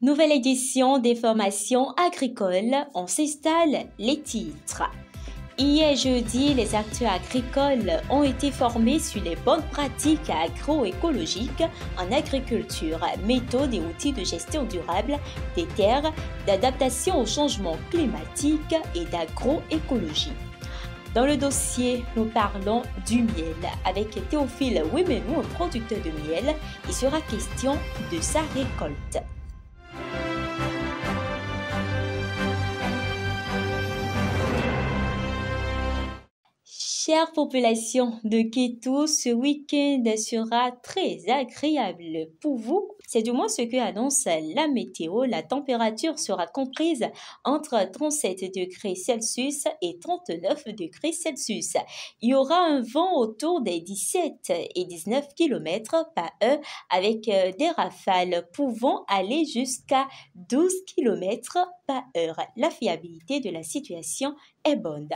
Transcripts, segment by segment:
Nouvelle édition des formations agricoles, on s'installe les titres. Hier jeudi, les acteurs agricoles ont été formés sur les bonnes pratiques agroécologiques en agriculture, méthodes et outils de gestion durable des terres, d'adaptation au changement climatique et d'agroécologie. Dans le dossier, nous parlons du miel. Avec Théophile Ouemenou, un producteur de miel, il sera question de sa récolte. Chère population de Kétou, ce week-end sera très agréable pour vous. C'est du moins ce que annonce la météo. La température sera comprise entre 37 degrés Celsius et 39 degrés Celsius. Il y aura un vent autour des 17 et 19 km par heure avec des rafales pouvant aller jusqu'à 12 km par heure. La fiabilité de la situation est bonne.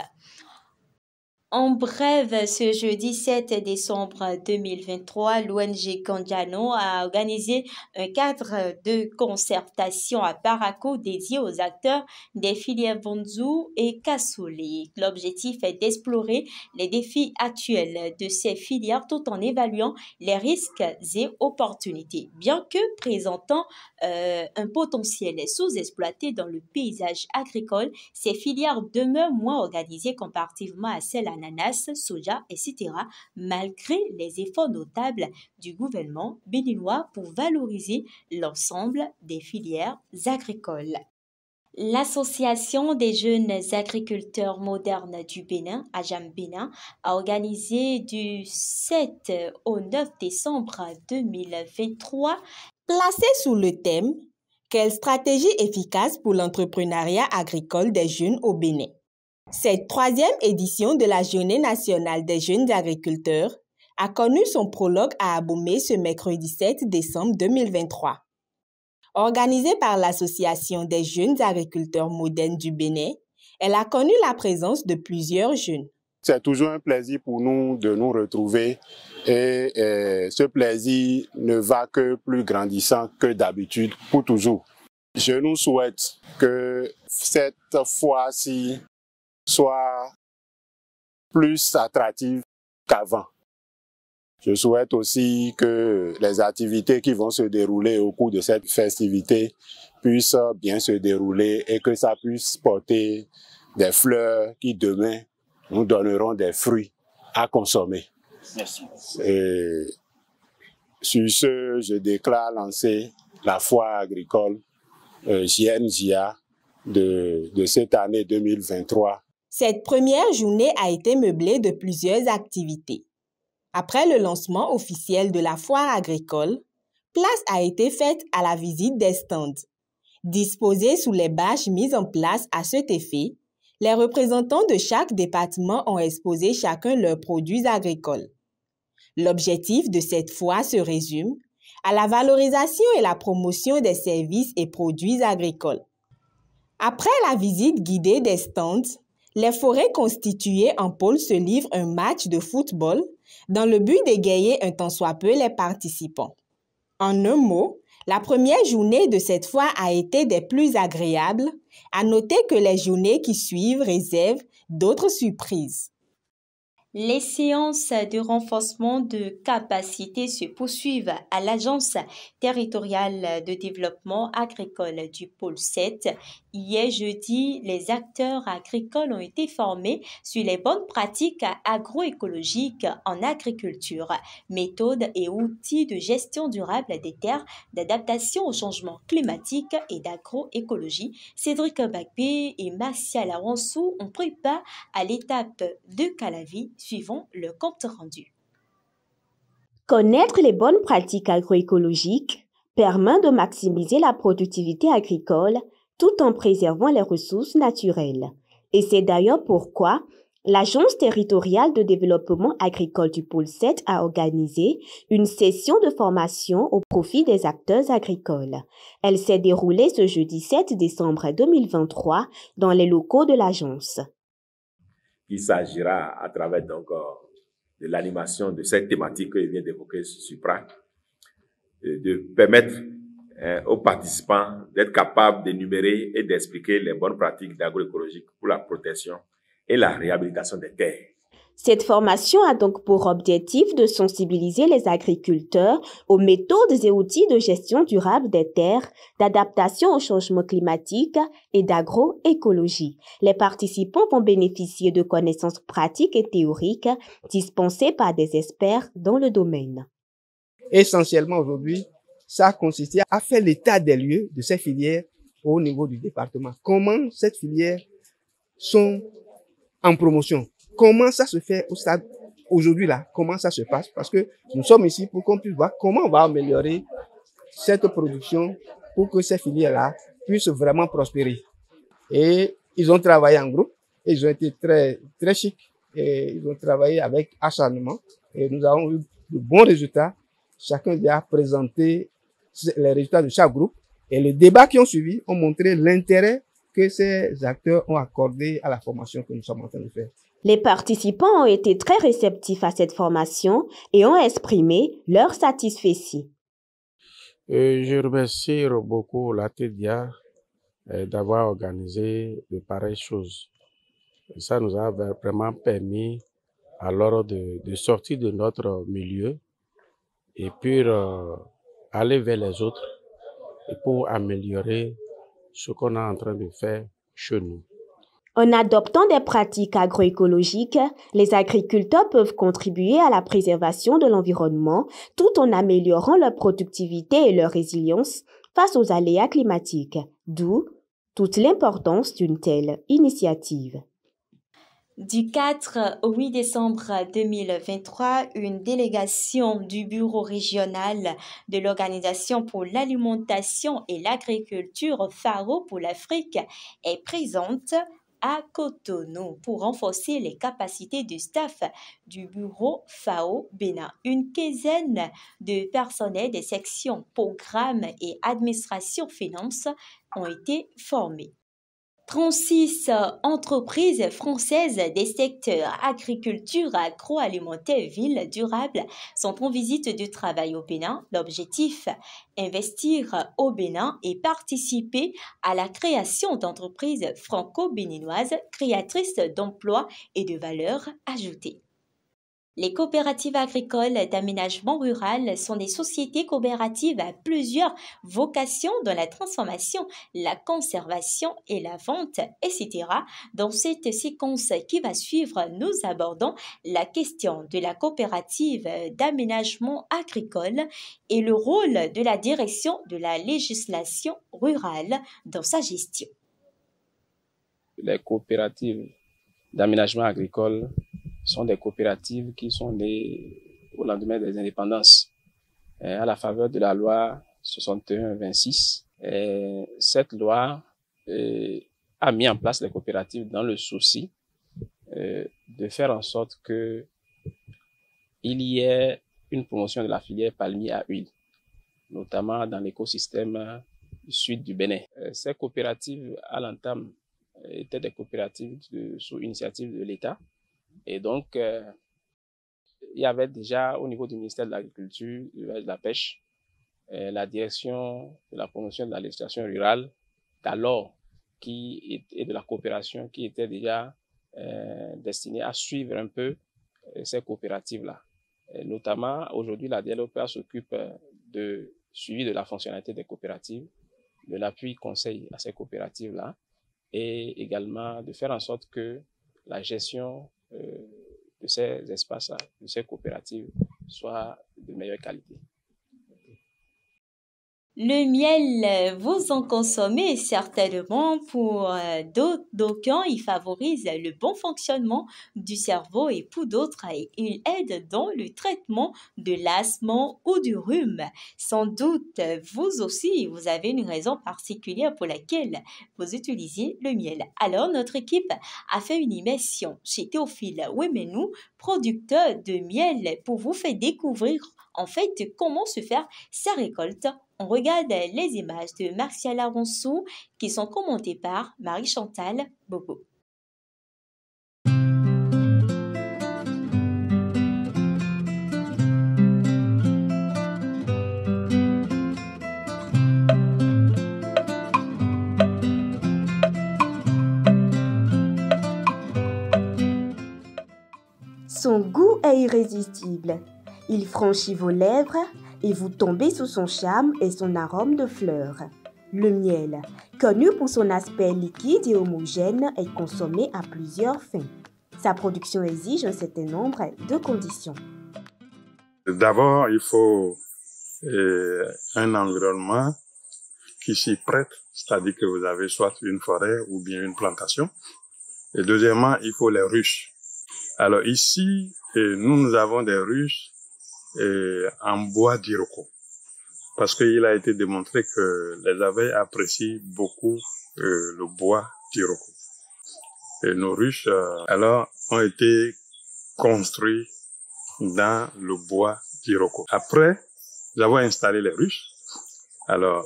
En bref, ce jeudi 7 décembre 2023, l'ONG Kandiano a organisé un cadre de concertation à Parakou dédié aux acteurs des filières Bonzou et Kassouli. L'objectif est d'explorer les défis actuels de ces filières tout en évaluant les risques et opportunités. Bien que présentant un potentiel sous-exploité dans le paysage agricole, ces filières demeurent moins organisées comparativement à celles ananas, soja, etc., malgré les efforts notables du gouvernement béninois pour valoriser l'ensemble des filières agricoles. L'Association des jeunes agriculteurs modernes du Bénin, AJAM Bénin, a organisé du 7 au 9 décembre 2023, placé sous le thème « Quelle stratégie efficace pour l'entrepreneuriat agricole des jeunes au Bénin ?» Cette troisième édition de la Journée nationale des jeunes agriculteurs a connu son prologue à Abomey ce mercredi 7 décembre 2023. Organisée par l'Association des jeunes agriculteurs modernes du Bénin, elle a connu la présence de plusieurs jeunes. C'est toujours un plaisir pour nous de nous retrouver et ce plaisir ne va que plus grandissant que d'habitude pour toujours. Je nous souhaite que cette fois-ci soit plus attractive qu'avant. Je souhaite aussi que les activités qui vont se dérouler au cours de cette festivité puissent bien se dérouler et que ça puisse porter des fleurs qui demain nous donneront des fruits à consommer. Merci. Et sur ce, je déclare lancer la foire agricole JNJA de cette année 2023. Cette première journée a été meublée de plusieurs activités. Après le lancement officiel de la foire agricole, place a été faite à la visite des stands. Disposés sous les bâches mises en place à cet effet, les représentants de chaque département ont exposé chacun leurs produits agricoles. L'objectif de cette foire se résume à la valorisation et la promotion des services et produits agricoles. Après la visite guidée des stands, les forêts constituées en pôle se livrent un match de football dans le but d'égayer un tant soit peu les participants. En un mot, la première journée de cette foire a été des plus agréables, à noter que les journées qui suivent réservent d'autres surprises. Les séances de renforcement de capacités se poursuivent à l'Agence territoriale de développement agricole du Pôle 7. Hier jeudi, les acteurs agricoles ont été formés sur les bonnes pratiques agroécologiques en agriculture, méthodes et outils de gestion durable des terres, d'adaptation au changement climatique et d'agroécologie. Cédric Bakpé et Martial Aronsou ont pris part à l'étape de Calavi, suivant le compte rendu. Connaître les bonnes pratiques agroécologiques permet de maximiser la productivité agricole tout en préservant les ressources naturelles. Et c'est d'ailleurs pourquoi l'Agence territoriale de développement agricole du Pôle 7 a organisé une session de formation au profit des acteurs agricoles. Elle s'est déroulée ce jeudi 7 décembre 2023 dans les locaux de l'agence. Il s'agira à travers de l'animation de cette thématique que je viens d'évoquer sur Supra, de permettre aux participants d'être capables d'énumérer et d'expliquer les bonnes pratiques d'agroécologie pour la protection et la réhabilitation des terres. Cette formation a donc pour objectif de sensibiliser les agriculteurs aux méthodes et outils de gestion durable des terres, d'adaptation au changement climatique et d'agroécologie. Les participants vont bénéficier de connaissances pratiques et théoriques dispensées par des experts dans le domaine. Essentiellement aujourd'hui, ça a consisté à faire l'état des lieux de ces filières au niveau du département. Comment ces filières sont en promotion? Comment ça se fait au stade aujourd'hui là? Comment ça se passe? Parce que nous sommes ici pour qu'on puisse voir comment on va améliorer cette production pour que ces filières-là puissent vraiment prospérer. Et ils ont travaillé en groupe, et ils ont été très, très chics, et ils ont travaillé avec acharnement, et nous avons eu de bons résultats. Chacun a présenté les résultats de chaque groupe, et les débats qui ont suivi ont montré l'intérêt que ces acteurs ont accordé à la formation que nous sommes en train de faire. Les participants ont été très réceptifs à cette formation et ont exprimé leur satisfaction. Je remercie beaucoup la TEDIA d'avoir organisé de pareilles choses. Ça nous a vraiment permis alors de sortir de notre milieu et puis aller vers les autres et pour améliorer ce qu'on est en train de faire chez nous. En adoptant des pratiques agroécologiques, les agriculteurs peuvent contribuer à la préservation de l'environnement tout en améliorant leur productivité et leur résilience face aux aléas climatiques, d'où toute l'importance d'une telle initiative. Du 4 au 8 décembre 2023, une délégation du Bureau régional de l'Organisation pour l'alimentation et l'agriculture FAO pour l'Afrique est présente à Cotonou pour renforcer les capacités du staff du bureau FAO Bénin. Une quinzaine de personnels des sections programmes et administration finance ont été formés. 36 entreprises françaises des secteurs agriculture, agroalimentaire, ville durable sont en visite de travail au Bénin. L'objectif, investir au Bénin et participer à la création d'entreprises franco-béninoises créatrices d'emplois et de valeur ajoutée. Les coopératives agricoles d'aménagement rural sont des sociétés coopératives à plusieurs vocations dans la transformation, la conservation et la vente, etc. Dans cette séquence qui va suivre, nous abordons la question de la coopérative d'aménagement agricole et le rôle de la direction de la législation rurale dans sa gestion. Les coopératives d'aménagement agricole sont des coopératives qui sont nées au lendemain des indépendances, à la faveur de la loi 61-26. Cette loi a mis en place les coopératives dans le souci de faire en sorte que il y ait une promotion de la filière palmier à huile, notamment dans l'écosystème sud du Bénin. Ces coopératives, à l'entame, étaient des coopératives sous initiative de l'État. Et donc, il y avait déjà au niveau du ministère de l'Agriculture et de la Pêche, la direction de la promotion de la législation rurale d'alors, et de la coopération qui était déjà destinée à suivre un peu ces coopératives-là. Notamment, aujourd'hui, la DLOPA s'occupe de suivi de la fonctionnalité des coopératives, de l'appui conseil à ces coopératives-là, et également de faire en sorte que la gestion de ces espaces-là, de ces coopératives, soit de meilleure qualité. Le miel, vous en consommez certainement. Pour d'aucuns, il favorise le bon fonctionnement du cerveau et pour d'autres, il aide dans le traitement de l'asthme ou du rhume. Sans doute, vous aussi, vous avez une raison particulière pour laquelle vous utilisez le miel. Alors, notre équipe a fait une immersion chez Théophile Ouemenou, producteur de miel, pour vous faire découvrir en fait comment se faire sa récolte. On regarde les images de Martiala Ronsou qui sont commentées par Marie-Chantal Bobo. irrésistible. Il franchit vos lèvres et vous tombez sous son charme et son arôme de fleurs. Le miel, connu pour son aspect liquide et homogène, est consommé à plusieurs fins. Sa production exige un certain nombre de conditions. D'abord, il faut un environnement qui s'y prête, c'est-à-dire que vous avez soit une forêt ou bien une plantation. Et deuxièmement, il faut les ruches. Alors ici, nous avons des ruches en bois d'iroko, parce qu'il a été démontré que les abeilles apprécient beaucoup le bois d'iroko. Et nos ruches, alors, ont été construites dans le bois d'iroko. Après, nous avons installé les ruches. Alors,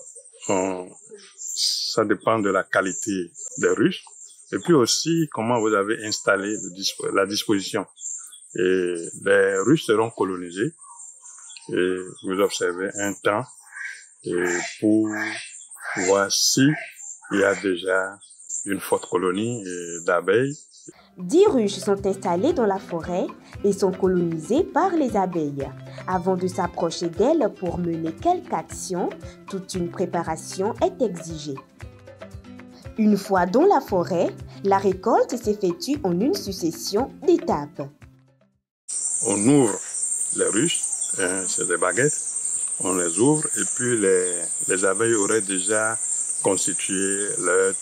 ça dépend de la qualité des ruches. Et puis aussi, comment vous avez installé la disposition. Et les ruches seront colonisées. Et vous observez un temps pour voir si il y a déjà une forte colonie d'abeilles. 10 ruches sont installées dans la forêt et sont colonisées par les abeilles. Avant de s'approcher d'elles pour mener quelque action, toute une préparation est exigée. Une fois dans la forêt, la récolte s'effectue en une succession d'étapes. On ouvre les ruches, c'est des baguettes, on les ouvre et puis les abeilles auraient déjà constitué leur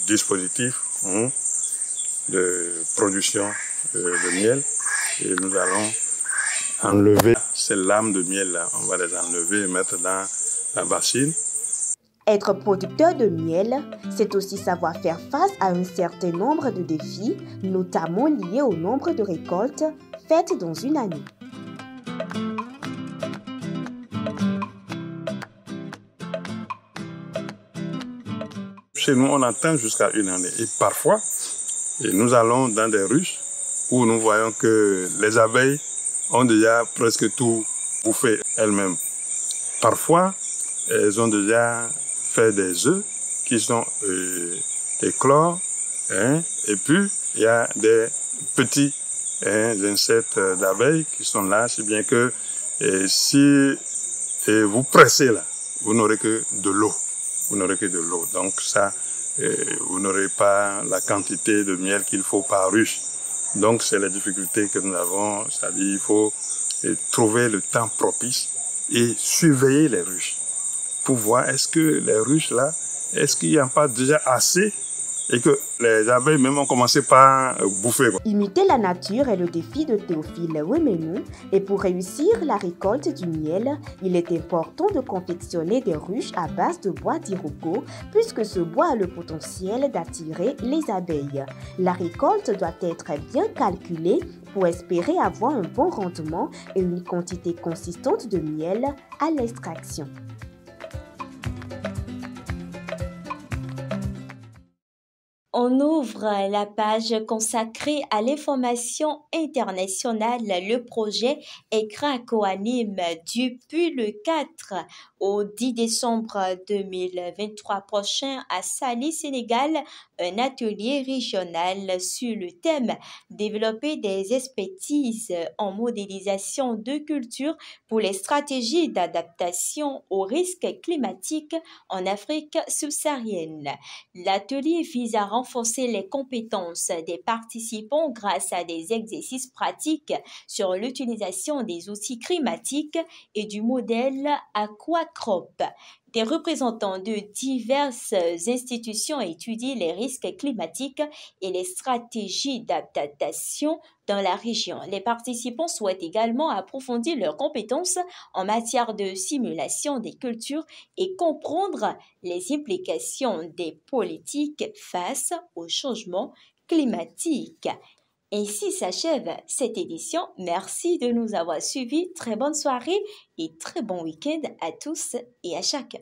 dispositif de production de miel, et nous allons enlever ces lames de miel là, on va les enlever et mettre dans la bassine. Être producteur de miel, c'est aussi savoir faire face à un certain nombre de défis, notamment liés au nombre de récoltes faites dans une année. Chez nous, on atteint jusqu'à une année. Et parfois, nous allons dans des ruches où nous voyons que les abeilles ont déjà presque tout bouffé elles-mêmes. Parfois, elles ont déjà fait des œufs qui sont éclore, et puis il y a des petits insectes d'abeilles qui sont là, si bien que si vous pressez là, vous n'aurez que de l'eau. Vous n'aurez que de l'eau. Donc ça, vous n'aurez pas la quantité de miel qu'il faut par ruche. Donc c'est les difficultés que nous avons, c'est-à-dire il faut trouver le temps propice et surveiller les ruches pour voir est-ce que les ruches là, est-ce qu'il n'y a pas déjà assez et que les abeilles même ont commencé par bouffer. Imiter la nature est le défi de Théophile Ouéménou, et pour réussir la récolte du miel, il est important de confectionner des ruches à base de bois d'iroko, puisque ce bois a le potentiel d'attirer les abeilles. La récolte doit être bien calculée pour espérer avoir un bon rendement et une quantité consistante de miel à l'extraction. On ouvre la page consacrée à l'information internationale. Le projet ECRA coanime depuis le 4 au 10 décembre 2023 prochain à Saly, Sénégal, un atelier régional sur le thème « Développer des expertises en modélisation de culture pour les stratégies d'adaptation aux risques climatiques en Afrique subsaharienne ». L'atelier vise à renforcer les compétences des participants grâce à des exercices pratiques sur l'utilisation des outils climatiques et du modèle Aquacrop. Des représentants de diverses institutions étudient les risques climatiques et les stratégies d'adaptation dans la région. Les participants souhaitent également approfondir leurs compétences en matière de simulation des cultures et comprendre les implications des politiques face au changement climatique. Ainsi s'achève cette édition. Merci de nous avoir suivis. Très bonne soirée et très bon week-end à tous et à chacun.